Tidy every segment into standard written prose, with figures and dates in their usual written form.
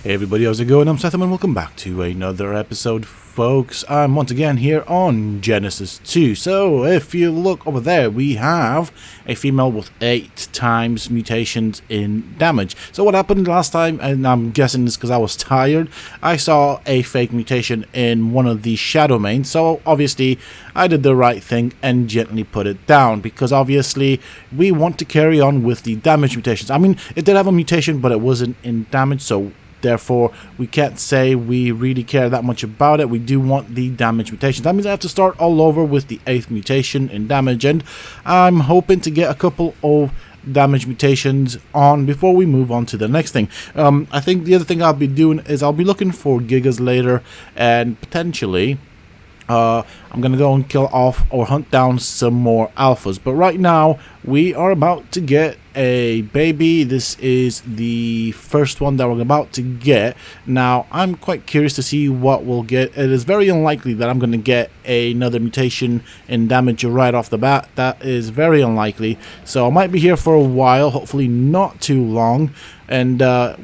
Hey everybody, how's it going? I'm Sethum and welcome back to another episode, folks. I'm once again here on Genesis 2. So, if you look over there, we have a female with 8 times mutations in damage. So what happened last time, and I'm guessing this because I was tired, I saw a fake mutation in one of the Shadowmanes. So obviously, I did the right thing and gently put it down, because obviously, we want to carry on with the damage mutations. I mean, it did have a mutation, but it wasn't in damage, so therefore, we can't say we really care that much about it. We do want the damage mutations. That means I have to start all over with the 8th mutation in damage, and I'm hoping to get a couple of damage mutations on before we move on to the next thing. I think the other thing I'll be doing is I'll be looking for gigas later, and potentially I'm gonna go and kill off or hunt down some more alphas. But right now, we are about to get a baby. This is the first one that we're about to get. Now, I'm quite curious to see what we'll get. It is very unlikely that I'm gonna get another mutation in damage right off the bat. That is very unlikely. So I might be here for a while, hopefully not too long. And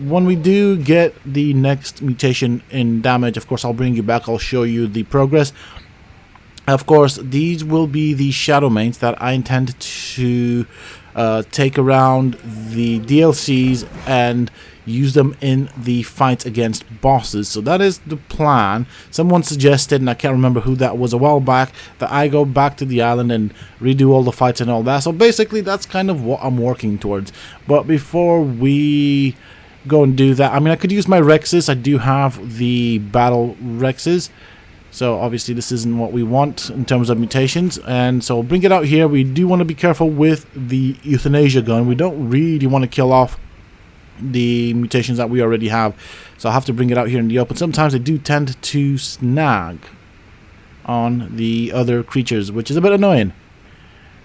when we do get the next mutation in damage, of course, I'll bring you back. I'll show you the progress. Of course, these will be the Shadowmanes that I intend to take around the DLCs and use them in the fights against bosses. So that is the plan. Someone suggested, and I can't remember who that was, a while back, that I go back to the island and redo all the fights and all that. So basically, that's kind of what I'm working towards. But before we go and do that, I mean, I could use my Rexes. I do have the battle Rexes. So obviously this isn't what we want in terms of mutations, and so bring it out here. We do want to be careful with the euthanasia gun. We don't really want to kill off the mutations that we already have, so I'll have to bring it out here in the open. Sometimes they do tend to snag on the other creatures, which is a bit annoying,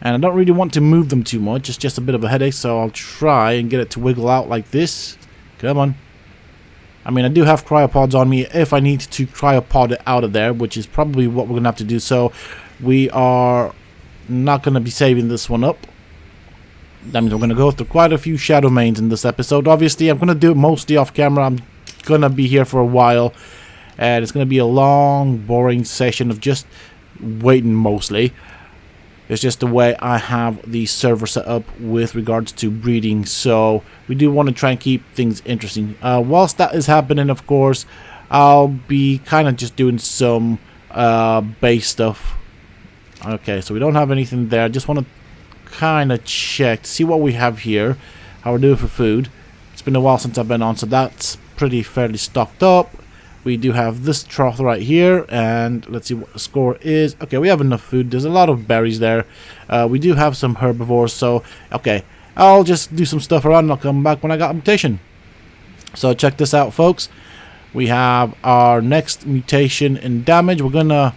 and I don't really want to move them too much. It's just a bit of a headache, so I'll try and get it to wiggle out like this. Come on. I mean, I do have cryopods on me if I need to cryopod it out of there, which is probably what we're going to have to do. So we are not going to be saving this one up. That means we're going to go through quite a few Shadowmanes in this episode. Obviously, I'm going to do it mostly off camera. I'm going to be here for a while, and it's going to be a long, boring session of just waiting mostly. It's just the way I have the server set up with regards to breeding, so we do want to try and keep things interesting. Whilst that is happening, of course, I'll be kind of just doing some base stuff. Okay, so we don't have anything there. I just want to kind of check to see what we have here, how we're doing for food. It's been a while since I've been on, so that's pretty fairly stocked up. We do have this trough right here, and let's see what the score is. Okay, we have enough food. There's a lot of berries there. We do have some herbivores, so okay. I'll just do some stuff around and I'll come back when I got a mutation. So check this out, folks. We have our next mutation in damage. I'm gonna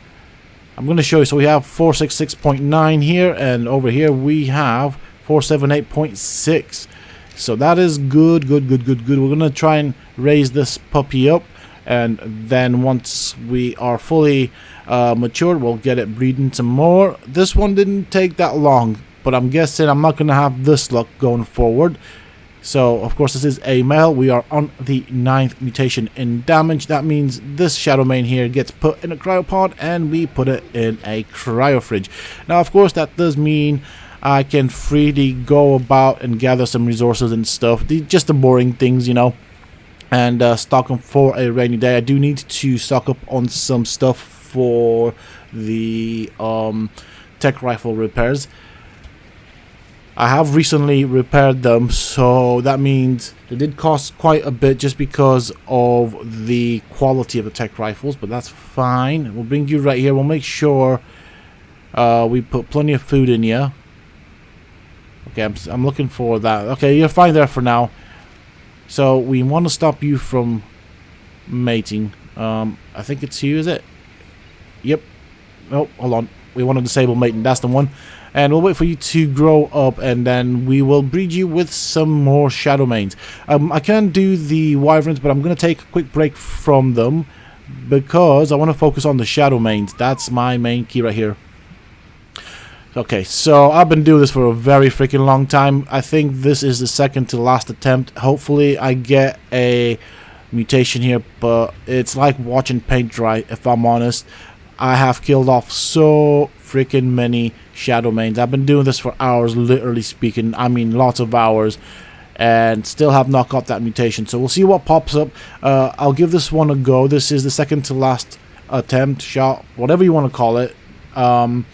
show you. So we have 466.9 here, and over here we have 478.6. So that is good. We're gonna try and raise this puppy up, and then once we are fully matured, we'll get it breeding some more. This one didn't take that long, but I'm guessing I'm not going to have this luck going forward. So of course this is a male. We are on the 9th mutation in damage. That means this Shadowmane here gets put in a cryopod, and we put it in a cryo fridge. Now of course that does mean I can freely go about and gather some resources and stuff, just the boring things, you know, and stock them for a rainy day. I do need to stock up on some stuff for the tech rifle repairs. I have recently repaired them, so that means they did cost quite a bit just because of the quality of the tech rifles, but that's fine. We'll bring you right here. We'll make sure we put plenty of food in here. Okay, I'm looking for that. Okay, you're fine there for now. So we want to stop you from mating. I think it's you, is it? Yep. Oh, hold on. We want to disable mating. That's the one. And we'll wait for you to grow up, and then we will breed you with some more Shadowmanes. I can do the Wyverns, but I'm going to take a quick break from them because I want to focus on the Shadowmanes. That's my main key right here. Okay, so I've been doing this for a very freaking long time. I think this is the second to last attempt. Hopefully I get a mutation here, but it's like watching paint dry, if I'm honest. I have killed off so freaking many Shadowmanes. I've been doing this for hours, literally speaking. I mean, lots of hours. And still have not got that mutation. So we'll see what pops up. I'll give this one a go. This is the second to last attempt, shot, whatever you want to call it. And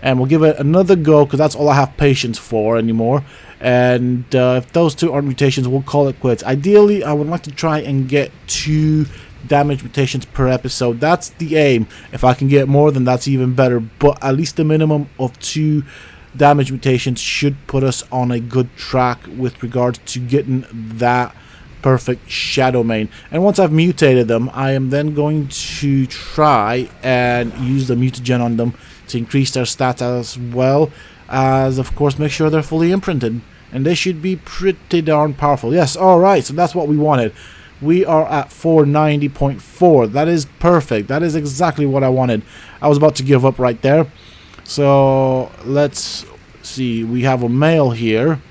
we'll give it another go, because that's all I have patience for anymore. And if those two aren't mutations, we'll call it quits. Ideally, I would like to try and get 2 damage mutations per episode. That's the aim. If I can get more, then that's even better. But at least a minimum of 2 damage mutations should put us on a good track with regards to getting that perfect Shadowmane. And once I've mutated them, I am then going to try and use the mutagen on them to increase their stats, as well as, of course, make sure they're fully imprinted. And they should be pretty darn powerful. Yes, alright, so that's what we wanted. We are at 490.4. That is perfect. That is exactly what I wanted. I was about to give up right there. So let's see, we have a male here,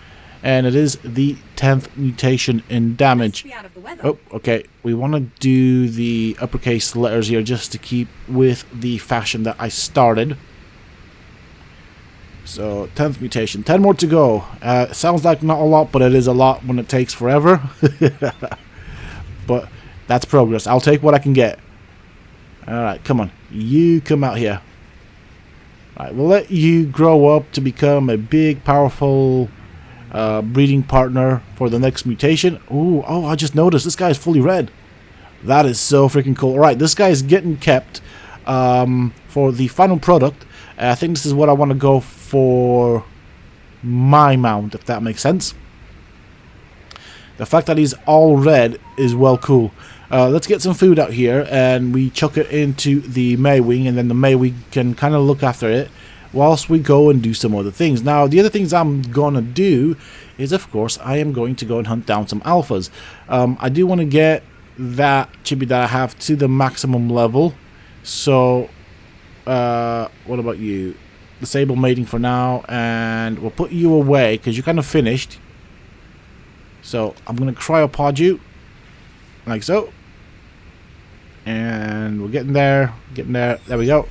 and it is the 10th mutation in damage. Oh, okay, we want to do the uppercase letters here just to keep with the fashion that I started. So 10th mutation, 10 more to go. Sounds like not a lot, but it is a lot when it takes forever. But that's progress. I'll take what I can get. Alright, come on, you come out here. Alright, we'll let you grow up to become a big, powerful breeding partner for the next mutation. Ooh, oh, I just noticed this guy is fully red. That is so freaking cool. Alright, this guy is getting kept for the final product. I think this is what I want to go for my mount, if that makes sense. The fact that he's all red is well cool. Let's get some food out here, and we chuck it into the Maywing, and then the Maywing can kind of look after it whilst we go and do some other things. Now, the other things I'm going to do is, of course, I am going to go and hunt down some alphas. I do want to get that Chibi that I have to the maximum level. So, what about you? Disable mating for now, and we'll put you away because you're kind of finished. So, I'm going to cryopod you, like so. And we're getting there, there we go.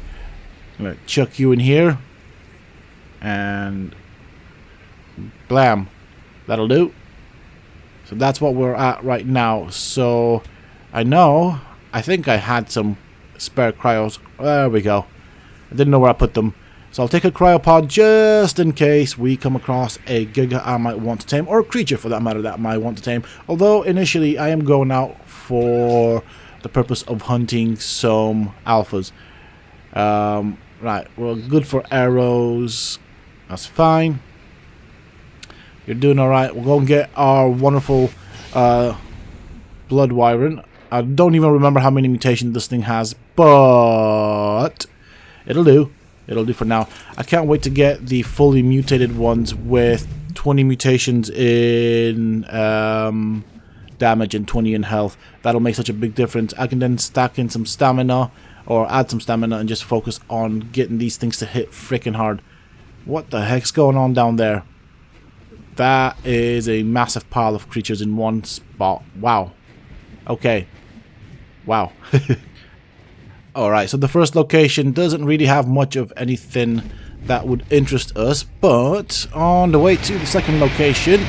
I'm going to chuck you in here. And blam, that'll do. So that's what we're at right now. So I think I had some spare cryos. There we go. I didn't know where I put them. So I'll take a cryopod just in case we come across a Giga I might want to tame, or a creature for that matter that I might want to tame. Although initially I am going out for the purpose of hunting some alphas. Right, we're good for arrows. That's fine. You're doing alright. We'll go and get our wonderful blood wyvern. I don't even remember how many mutations this thing has, but it'll do. It'll do for now. I can't wait to get the fully mutated ones with 20 mutations in damage and 20 in health. That'll make such a big difference. I can then stack in some stamina, or add some stamina, and just focus on getting these things to hit freaking hard. What the heck's going on down there? That is a massive pile of creatures in one spot. Wow. Okay. Wow. Alright, so the first location doesn't really have much of anything that would interest us, but on the way to the second location,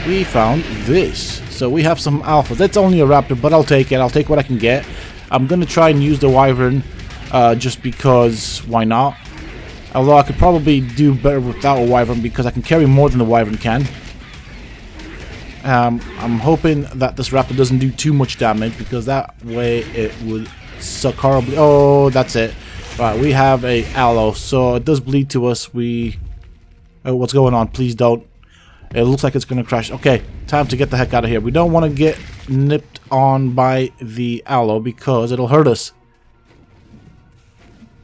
we found this. So we have some alphas. It's only a raptor, but I'll take it. I'll take what I can get. I'm going to try and use the wyvern just because why not? Although I could probably do better without a wyvern because I can carry more than the wyvern can. I'm hoping that this raptor doesn't do too much damage because that way it would suck horribly. Oh, that's it. Right, we have a aloe, so it does bleed to us. Oh, what's going on? Please don't. It looks like it's going to crash. Okay, time to get the heck out of here. We don't want to get nipped on by the aloe because it'll hurt us.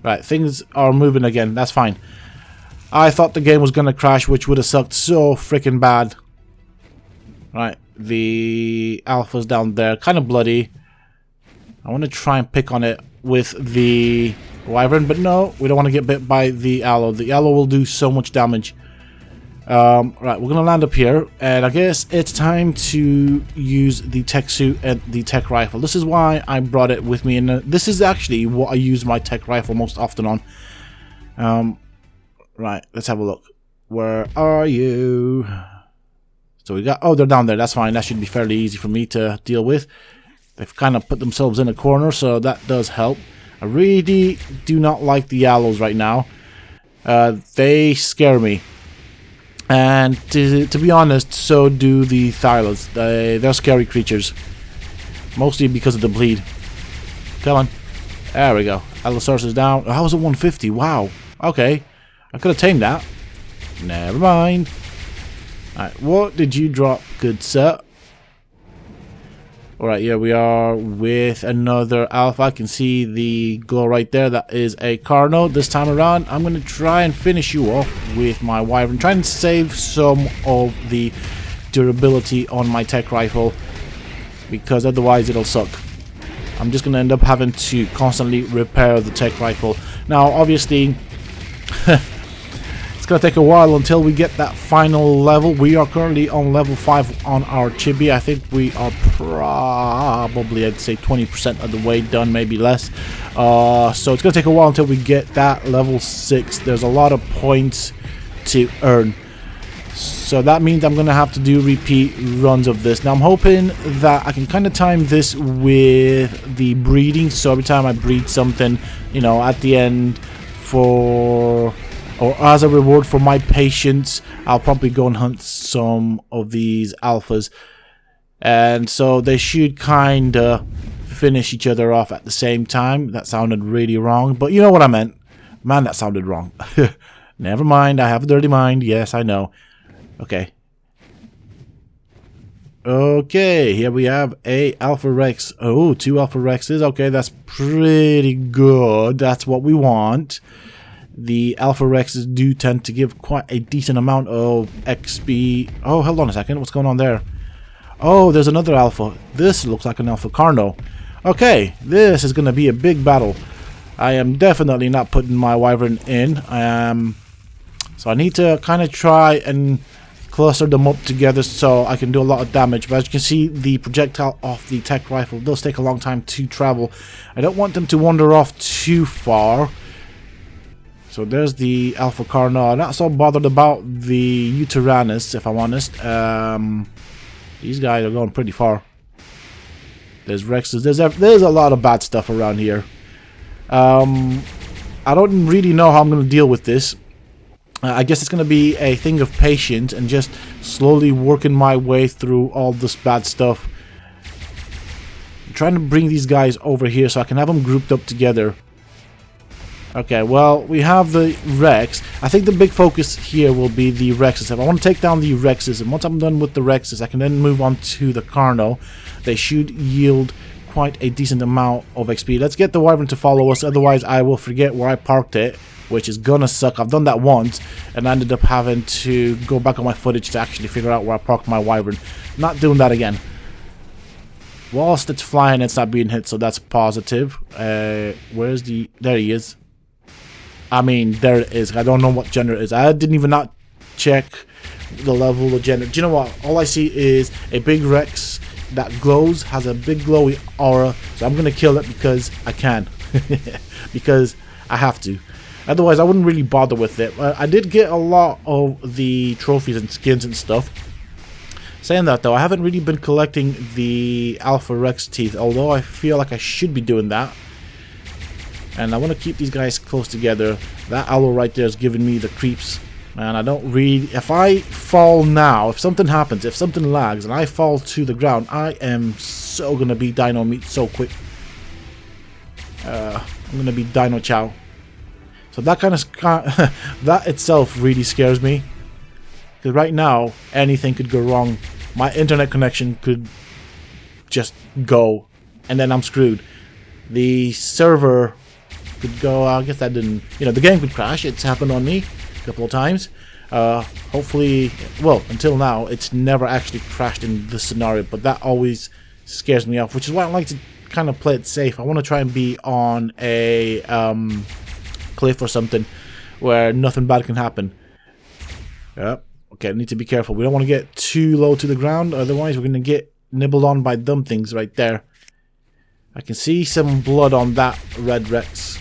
Right, things are moving again. That's fine. I thought the game was going to crash, which would have sucked so freaking bad. Right, the alpha's down there. Kind of bloody. I want to try and pick on it with the wyvern, but no, we don't want to get bit by the aloe. The aloe will do so much damage. Right, we're gonna land up here, and I guess it's time to use the tech suit and the tech rifle. This is why I brought it with me, and this is actually what I use my tech rifle most often on. Right, let's have a look. Where are you? So we got, oh, they're down there. That's fine. That should be fairly easy for me to deal with. They've kind of put themselves in a corner, so that does help. I really do not like the aloes right now. They scare me. And to be honest, so do the Thylas. They're scary creatures. Mostly because of the bleed. Come on. There we go. Allosaurus is down. Oh, how was it 150? Wow. Okay. I could have tamed that. Never mind. Alright, what did you drop, good sir? Alright, here we are with another alpha. I can see the glow right there. That is a Carno. This time around, I'm going to try and finish you off with my Wyvern. Try and save some of the durability on my tech rifle, because otherwise it'll suck. I'm just going to end up having to constantly repair the tech rifle. Now, obviously, it's going to take a while until we get that final level. We are currently on level 5 on our Chibi. I think we are probably, I'd say, 20% of the way done, maybe less. So it's going to take a while until we get that level 6. There's a lot of points to earn. So that means I'm going to have to do repeat runs of this. Now I'm hoping that I can kind of time this with the breeding. So every time I breed something, you know, at the end for... or as a reward for my patience, I'll probably go and hunt some of these alphas. And so they should kind of finish each other off at the same time. That sounded really wrong, but you know what I meant. Man, that sounded wrong. Never mind, I have a dirty mind. Yes, I know. Okay. Okay, here we have a Alpha Rex. Oh, 2 Alpha Rexes. Okay, that's pretty good. That's what we want. The Alpha Rexes do tend to give quite a decent amount of XP. Oh, hold on a second. What's going on there? Oh, there's another Alpha. This looks like an Alpha Carno. Okay, this is going to be a big battle. I am definitely not putting my Wyvern in. So I need to kind of try and cluster them up together so I can do a lot of damage. But as you can see, the projectile off the tech rifle does take a long time to travel. I don't want them to wander off too far. So there's the Alpha Carno. I'm not so bothered about the Uteranus, if I'm honest. These guys are going pretty far. There's Rexes. There's a lot of bad stuff around here. I don't really know how I'm going to deal with this. I guess it's going to be a thing of patience and just slowly working my way through all this bad stuff. I'm trying to bring these guys over here so I can have them grouped up together. Okay, well, we have the Rex. I think the big focus here will be the Rexes. If I want to take down the Rexes, and once I'm done with the Rexes, I can then move on to the Carno. They should yield quite a decent amount of XP. Let's get the Wyvern to follow us, otherwise I will forget where I parked it, which is gonna suck. I've done that once, and I ended up having to go back on my footage to actually figure out where I parked my Wyvern. Not doing that again. Whilst it's flying, it's not being hit, so that's positive. Where's the... There he is. I mean, there it is. I don't know what gender it is. I didn't even not check the level of gender. Do you know what? All I see is a big Rex that glows, has a big glowy aura. So I'm going to kill it because I can. Because I have to. Otherwise, I wouldn't really bother with it. I did get a lot of the trophies and skins and stuff. Saying that, though, I haven't really been collecting the Alpha Rex teeth. Although I feel like I should be doing that. And I want to keep these guys close together. That aloe right there is giving me the creeps. And I don't really... If I fall now, if something happens, if something lags and I fall to the ground, I am so going to be dino meat so quick. I'm going to be dino chow. So that kind of... that itself really scares me. Because right now, anything could go wrong. My internet connection could just go. And then I'm screwed. The server... could go, I guess that didn't, you know, the game could crash. It's happened on me a couple of times. Hopefully, well, until now, it's never actually crashed in this scenario, but that always scares me off, which is why I like to kind of play it safe. I want to try and be on a cliff or something where nothing bad can happen. Yep. Okay, I need to be careful. We don't want to get too low to the ground, otherwise we're going to get nibbled on by them things right there. I can see some blood on that red Rex,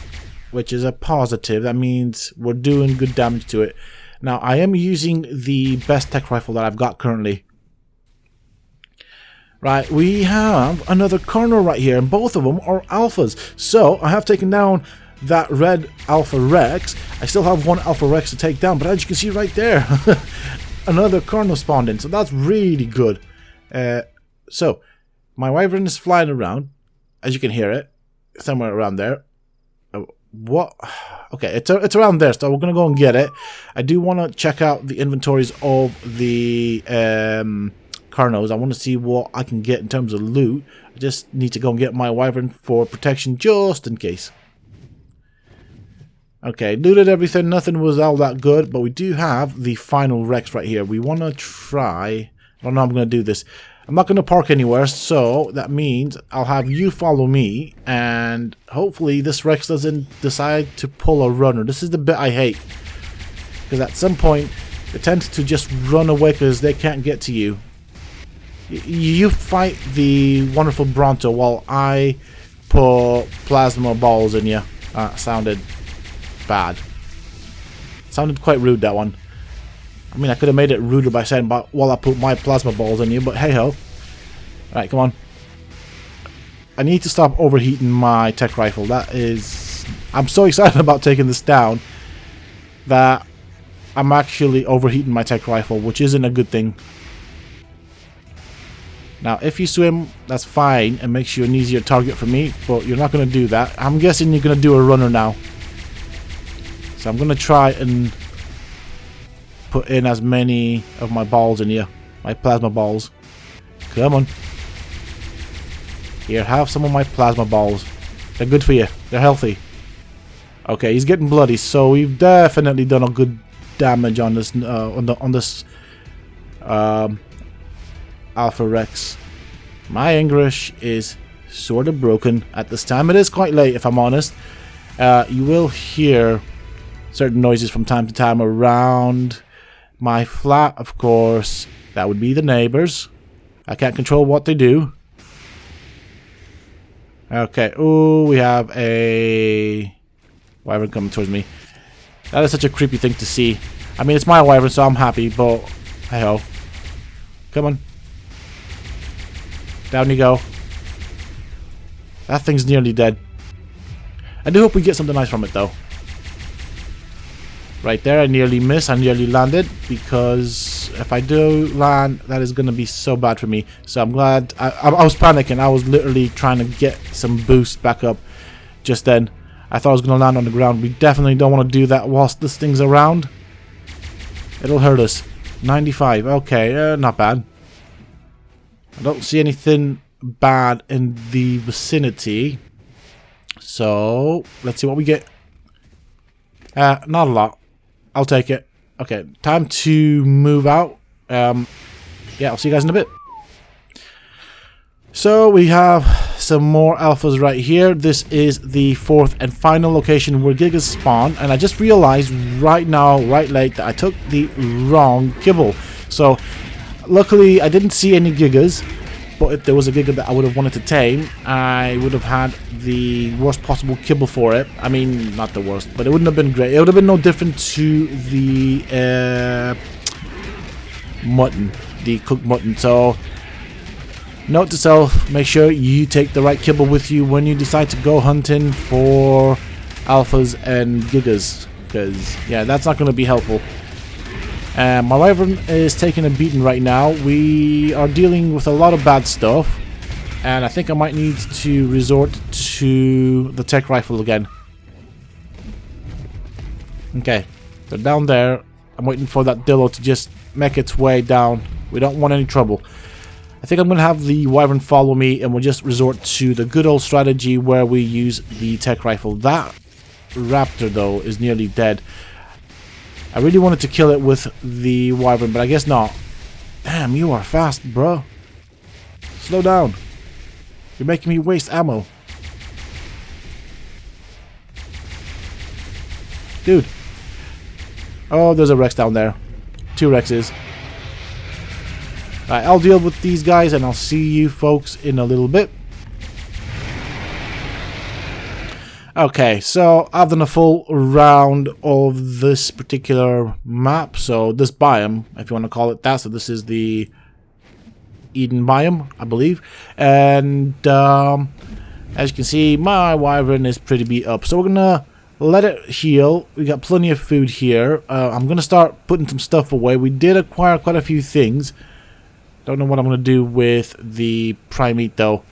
which is a positive. That means we're doing good damage to it. Now, I am using the best tech rifle that I've got currently. Right, we have another corner right here, and both of them are alphas. So, I have taken down that red Alpha Rex. I still have one Alpha Rex to take down, but as you can see right there, another Colonel spawned in, so that's really good. So, my Wyvern is flying around, as you can hear it, somewhere around there. What? Okay, it's around there, so we're going to go and get it. I do want to check out the inventories of the Carnos. I want to see what I can get in terms of loot. I just need to go and get my Wyvern for protection, just in case. Okay, looted everything. Nothing was all that good, but we do have the final Rex right here. We want to try... I don't know how I'm going to do this. I'm not going to park anywhere, so that means I'll have you follow me, and hopefully this Rex doesn't decide to pull a runner. This is the bit I hate, because at some point they tend to just run away because they can't get to you. You fight the wonderful Bronto while I put plasma balls in you. Sounded bad. Sounded quite rude, that one. I mean, I could have made it ruder by saying, while I put my plasma balls in you, but hey-ho. Alright, come on. I need to stop overheating my tech rifle. That is... I'm so excited about taking this down that I'm actually overheating my tech rifle, which isn't a good thing. Now, if you swim, that's fine and makes you an easier target for me, but you're not going to do that. I'm guessing you're going to do a runner now. So I'm going to try and put in as many of my balls in here. My plasma balls. Come on. Here, have some of my plasma balls. They're good for you. They're healthy. Okay, he's getting bloody, so we've definitely done a good damage on this Alpha Rex. My English is sort of broken at this time. It is quite late, if I'm honest. You will hear certain noises from time to time around my flat, of course. That would be the neighbors. I can't control what they do. Okay. Oh, we have a Wyvern coming towards me. That is such a creepy thing to see. I mean, it's my Wyvern, so I'm happy, but hey ho. Come on. Down you go. That thing's nearly dead. I do hope we get something nice from it, though. Right there, I nearly missed. I nearly landed, because if I do land, that is going to be so bad for me. So I'm glad. I was panicking. I was literally trying to get some boost back up just then. I thought I was going to land on the ground. We definitely don't want to do that whilst this thing's around. It'll hurt us. 95. Okay, not bad. I don't see anything bad in the vicinity. So, let's see what we get. Not a lot. I'll take it. Okay, time to move out. Yeah, I'll see you guys in a bit. So, we have some more alphas right here. This is the fourth and final location where Gigas spawn. And I just realized right now, right late, that I took the wrong kibble. So, luckily, I didn't see any Gigas. But if there was a Giga that I would have wanted to tame, I would have had the worst possible kibble for it. I mean, not the worst, but it wouldn't have been great. It would have been no different to the mutton, the cooked mutton. So, note to self, make sure you take the right kibble with you when you decide to go hunting for alphas and Gigas. Because, yeah, that's not going to be helpful. My Wyvern is taking a beating right now. We are dealing with a lot of bad stuff, and I think I might need to resort to the tech rifle again. Okay, they're down there. I'm waiting for that Dillo to just make its way down. We don't want any trouble. I think I'm going to have the Wyvern follow me, and we'll just resort to the good old strategy where we use the tech rifle. That raptor, though, is nearly dead. I really wanted to kill it with the Wyvern, but I guess not. Damn, you are fast, bro. Slow down. You're making me waste ammo. Dude. Oh, there's a Rex down there. 2 Rexes. Right, I'll deal with these guys and I'll see you folks in a little bit. Okay, so I've done a full round of this particular map. So this biome, if you want to call it that. So this is the Eden biome, I believe. And as you can see, my wyvern is pretty beat up. So we're going to let it heal. We got plenty of food here. I'm going to start putting some stuff away. We did acquire quite a few things. Don't know what I'm going to do with the prime meat though.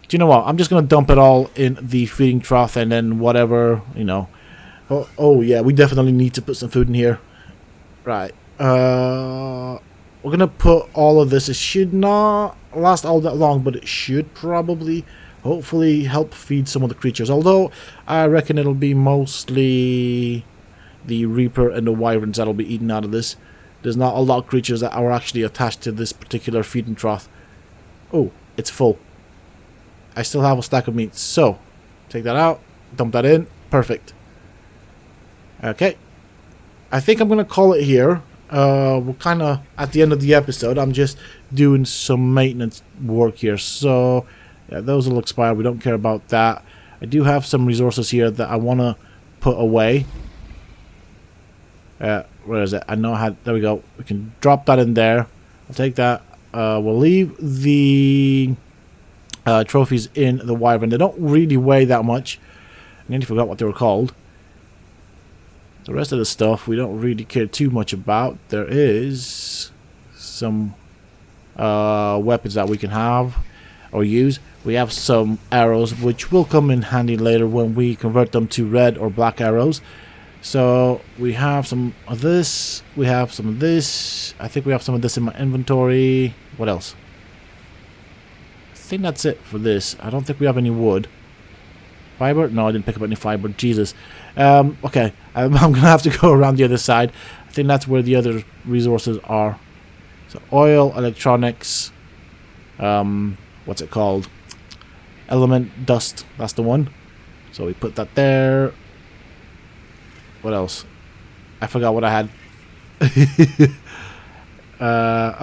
Do you know what? I'm just going to dump it all in the feeding trough and then whatever, you know. Oh yeah, we definitely need to put some food in here. Right. We're going to put all of this. It should not last all that long, but it should probably, hopefully, help feed some of the creatures. Although, I reckon it'll be mostly the Reaper and the Wyverns that'll be eaten out of this. There's not a lot of creatures that are actually attached to this particular feeding trough. Oh, it's full. I still have a stack of meat, so take that out, dump that in, perfect. Okay, I think I'm gonna call it here. We're kind of at the end of the episode. I'm just doing some maintenance work here, so yeah, those will expire. We don't care about that. I do have some resources here that I want to put away. Where is it? I know I had. There we go. We can drop that in there. I'll take that. We'll leave the trophies in the wyvern. They don't really weigh that much. I nearly forgot what they were called. The rest of the stuff we don't really care too much about. There is some weapons that we can have or use. We have some arrows which will come in handy later when we convert them to red or black arrows. So we have some of this. We have some of this. I think we have some of this in my inventory. What else? I think that's it for this. I don't think we have any wood. Fiber? No, I didn't pick up any fiber. Jesus. Okay, I'm gonna have to go around the other side. I think that's where the other resources are. So oil, electronics, what's it called? Element dust. That's the one. So we put that there. What else? I forgot what I had.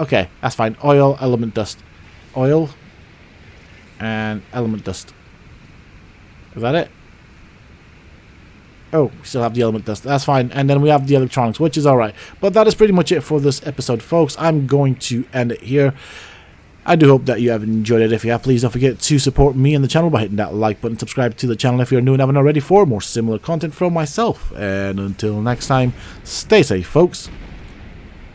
Okay, that's fine. Oil, element dust. Oil and element dust. Is that it? Oh, we still have the element dust. That's fine. And then we have the electronics, which is alright. But that is pretty much it for this episode, folks. I'm going to end it here. I do hope that you have enjoyed it. If you have, please don't forget to support me and the channel by hitting that like button. Subscribe to the channel if you're new and haven't already for more similar content from myself. And until next time, stay safe, folks.